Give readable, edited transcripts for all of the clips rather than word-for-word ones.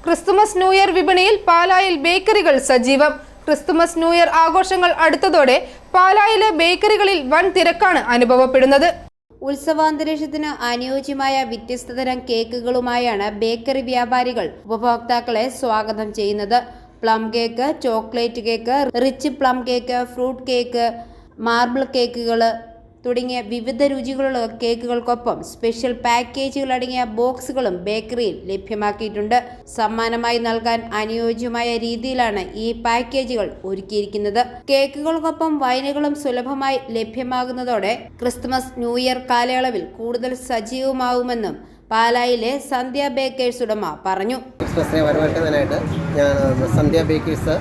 Christmas new year വിപണിയിൽ പാലായിൽ ബേക്കറികൾ സജീവം. ക്രിസ്തുമസ് ന്യൂ ഇയർ ആഘോഷങ്ങൾ അടുത്തതോടെ പാലായിലെ ബേക്കറികളിൽ വൻ തിരക്കാണ് അനുഭവപ്പെടുന്നത്. ഉത്സവാന്തരീക്ഷത്തിന് അനുയോജ്യമായ വ്യത്യസ്തതരം കേക്കുകളുമായാണ് ബേക്കറി വ്യാപാരികൾ ഉപഭോക്താക്കളെ സ്വാഗതം ചെയ്യുന്നത്. Plum cake, chocolate cake, rich plum cake, fruit cake, marble കേക്കുകൾ തുടങ്ങിയ വിവിധ രുചികളുള്ള കേക്കുകൾക്കൊപ്പം സ്പെഷ്യൽ പാക്കേജുകൾ അടങ്ങിയ ബോക്സുകളും ബേക്കറിയിൽ ലഭ്യമാക്കിയിട്ടുണ്ട്. സമ്മാനമായി നൽകാൻ അനുയോജ്യമായ രീതിയിലാണ് ഈ പാക്കേജുകൾ ഒരുക്കിയിരിക്കുന്നത്. കേക്കുകൾക്കൊപ്പം വൈനുകളും സുലഭമായി ലഭ്യമാകുന്നതോടെ ക്രിസ്തുമസ് ന്യൂ ഇയർ കാലയളവിൽ കൂടുതൽ സജീവമാവുമെന്നും പാലായിലെ സന്ധ്യ ബേക്കേഴ്സ് ഉടമ പറഞ്ഞു. ക്രിസ്മസിനെ വരവേൽക്കുന്നതിനായിട്ട് ഞാൻ സന്ധ്യ ബേക്കേഴ്സ്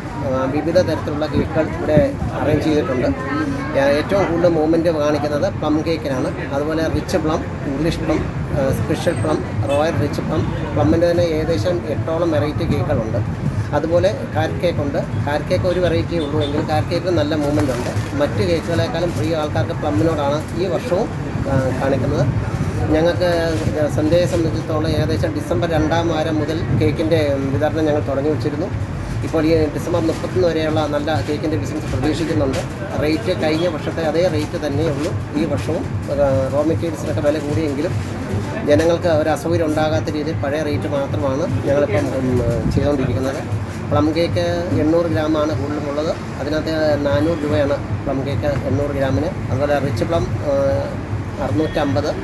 വിവിധ തരത്തിലുള്ള കേക്കുകൾ ഇവിടെ അറേഞ്ച് ചെയ്തിട്ടുണ്ട്. ഏറ്റവും കൂടുതൽ മൂവ്മെൻറ്റ് കാണിക്കുന്നത് പ്ലം കേക്കിനാണ്. അതുപോലെ rich plum, English plum, special plum, royal rich plum, പ്ലമ്മിൻ്റെ തന്നെ ഏകദേശം 8ഓളം വെറൈറ്റി കേക്കുകളുണ്ട്. അതുപോലെ കാരറ്റ് കേക്കുണ്ട്. കാരറ്റ് കേക്ക് ഒരു വെറൈറ്റി ഉള്ളൂ എങ്കിൽ കാരറ്റ് കേക്ക് നല്ല മൂവ്മെൻ്റ് ഉണ്ട്. മറ്റ് കേക്കുകളെക്കാളും പ്രിയ ആൾക്കാർക്ക് പ്ലമ്മിനോടാണ് ഈ വർഷവും കാണിക്കുന്നത്. ഞങ്ങൾക്ക് സന്ധ്യയെ സംബന്ധിച്ചിടത്തോളം ഏകദേശം ഡിസംബർ 2 വാരം മുതൽ കേക്കിൻ്റെ വിതരണം ഞങ്ങൾ തുടങ്ങി വെച്ചിരുന്നു. ഇപ്പോൾ ഈ ഡിസംബർ 31 വരെയുള്ള നല്ല കേക്കിൻ്റെ ബിസിനസ് പ്രതീക്ഷിക്കുന്നുണ്ട്. റേറ്റ് കഴിഞ്ഞ വർഷത്തെ അതേ റേറ്റ് തന്നെയുള്ളൂ ഈ വർഷവും. റോ മെറ്റീരിയൽസിനൊക്കെ വില കൂടിയെങ്കിലും ജനങ്ങൾക്ക് ഒരു അസൗകര്യം ഉണ്ടാകാത്ത രീതിയിൽ പഴയ റേറ്റ് മാത്രമാണ് ഞങ്ങളിപ്പം ചെയ്തുകൊണ്ടിരിക്കുന്നത്. പ്ലം കേക്ക് 800 ഗ്രാമാണ് കൂടുതലുള്ളത്. അതിനകത്ത് 400 രൂപയാണ് പ്ലം കേക്ക് 800 ഗ്രാമിന്. അതുപോലെ റിച്ച് പ്ലം 650.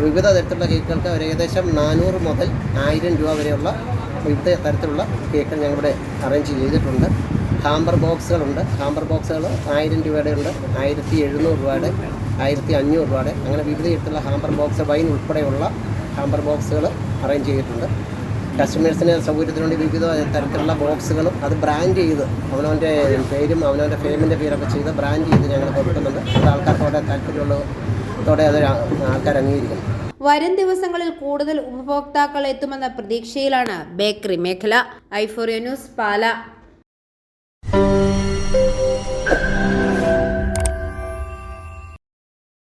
വിവിധ തരത്തിലുള്ള കേക്കുകൾക്ക് ഒരു ഏകദേശം 400 മുതൽ 1000 രൂപ വരെയുള്ള വിവിധ തരത്തിലുള്ള കേക്ക് ഞങ്ങളിവിടെ അറേഞ്ച് ചെയ്തിട്ടുണ്ട്. ഹാമ്പർ ബോക്സുകളുണ്ട്. ഹാമ്പർ ബോക്സുകൾ 1000 രൂപയുടെ ഉണ്ട്, 1700 രൂപയുടെ, 1500 രൂപയുടെ, അങ്ങനെ വിവിധ തരത്തിലുള്ള ഹാമ്പർ ബോക്സ്, വൈൻ ഉൾപ്പെടെയുള്ള ഹാമ്പർ ബോക്സുകൾ അറേഞ്ച് ചെയ്തിട്ടുണ്ട്. കസ്റ്റമേഴ്സിന് സൗകര്യത്തിന് വേണ്ടി വിവിധ തരത്തിലുള്ള ബോക്സുകളും അത് ബ്രാൻഡ് ചെയ്ത് അവനവൻ്റെ പേരും അവനവൻ്റെ ഫേമിൻ്റെ പേരൊക്കെ ചെയ്ത് ബ്രാൻഡ് ചെയ്ത് ഞങ്ങൾ കൊടുക്കുന്നുണ്ട്. അത് ആൾക്കാർക്കോടെ താല്പര്യമുള്ളതോടെ അത് ആൾക്കാർ അംഗീകരിക്കും. വരും ദിവസങ്ങളിൽ കൂടുതൽ ഉപഭോക്താക്കൾ എത്തുമെന്ന പ്രതീക്ഷയിലാണ് ബേക്കറി മേഖല. ഐഫോറിയ ന്യൂസ്, പാല.